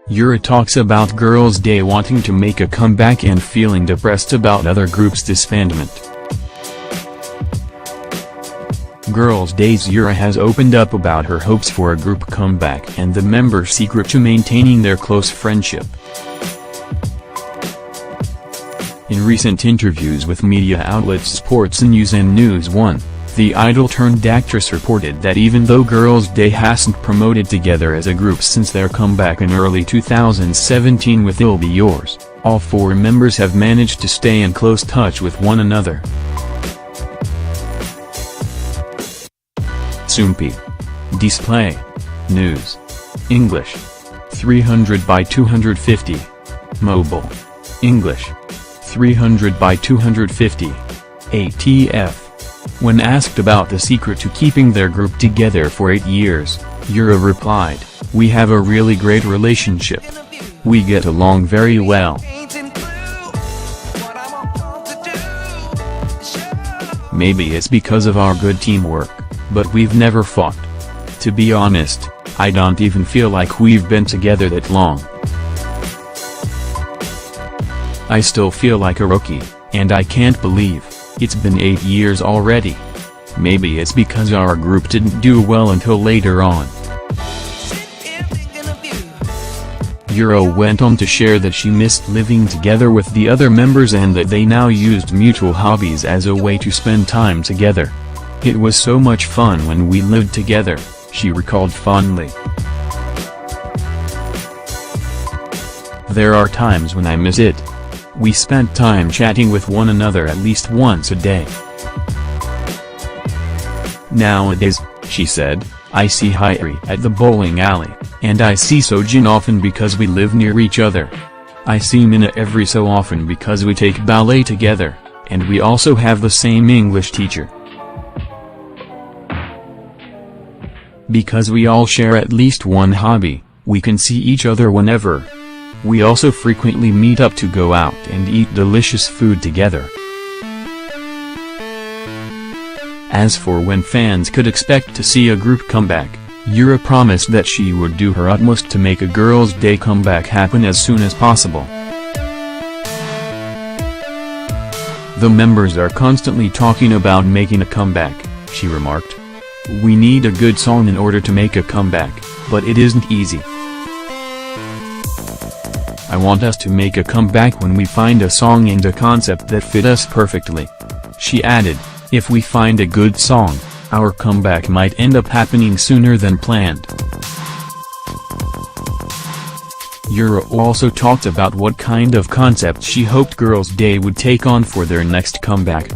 Yura talks about Girls' Day wanting to make a comeback and feeling depressed about other groups' disbandment. Girls' Day's Yura has opened up about her hopes for a group comeback and the members' secret to maintaining their close friendship. In recent interviews with media outlets Sports News and News 1, the idol-turned-actress reported that even though Girls' Day hasn't promoted together as a group since their comeback in early 2017 with I'll Be Yours, all four members have managed to stay in close touch with one another. Soompi. Display. News. English. 300 by 250. Mobile. English. 300 by 250. ATF. When asked about the secret to keeping their group together for 8 years, Yura replied, "We have a really great relationship. We get along very well. Maybe it's because of our good teamwork, but we've never fought. To be honest, I don't even feel like we've been together that long. I still feel like a rookie, and I can't believe it's been 8 years already. Maybe it's because our group didn't do well until later on." Yura went on to share that she missed living together with the other members and that they now used mutual hobbies as a way to spend time together. "It was so much fun when we lived together," she recalled fondly. "There are times when I miss it. We spent time chatting with one another at least once a day. Nowadays," she said, "I see Hyri at the bowling alley, and I see Sojin often because we live near each other. I see Mina every so often because we take ballet together, and we also have the same English teacher. Because we all share at least one hobby, we can see each other whenever. We also frequently meet up to go out and eat delicious food together." As for when fans could expect to see a group comeback, Yura promised that she would do her utmost to make a Girls' Day comeback happen as soon as possible. "The members are constantly talking about making a comeback," she remarked. "We need a good song in order to make a comeback, but it isn't easy. I want us to make a comeback when we find a song and a concept that fit us perfectly." She added, "If we find a good song, our comeback might end up happening sooner than planned." Yura also talked about what kind of concept she hoped Girls' Day would take on for their next comeback.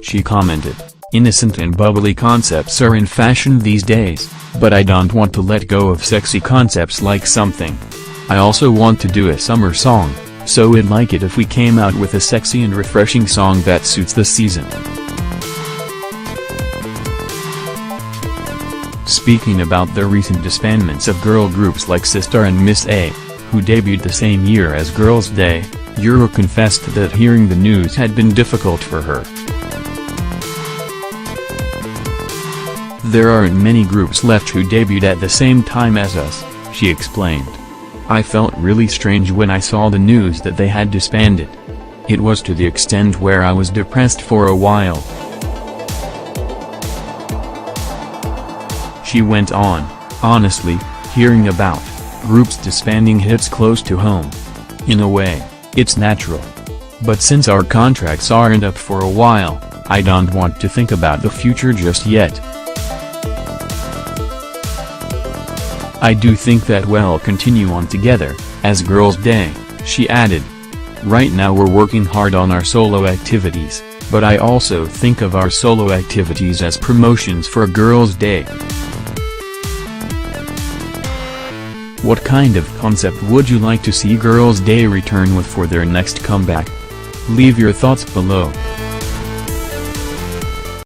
She commented, "Innocent and bubbly concepts are in fashion these days, but I don't want to let go of sexy concepts like something. I also want to do a summer song, so I'd like it if we came out with a sexy and refreshing song that suits the season." Speaking about the recent disbandments of girl groups like Sistar and Miss A, who debuted the same year as Girls' Day, Yura confessed that hearing the news had been difficult for her. "There aren't many groups left who debuted at the same time as us," she explained. "I felt really strange when I saw the news that they had disbanded. It was to the extent where I was depressed for a while." She went on, "Honestly, hearing about groups disbanding hits close to home. In a way, it's natural. But since our contracts aren't up for a while, I don't want to think about the future just yet. I do think that we'll continue on together, as Girls' Day," she added. "Right now we're working hard on our solo activities, but I also think of our solo activities as promotions for Girls' Day." What kind of concept would you like to see Girls' Day return with for their next comeback? Leave your thoughts below.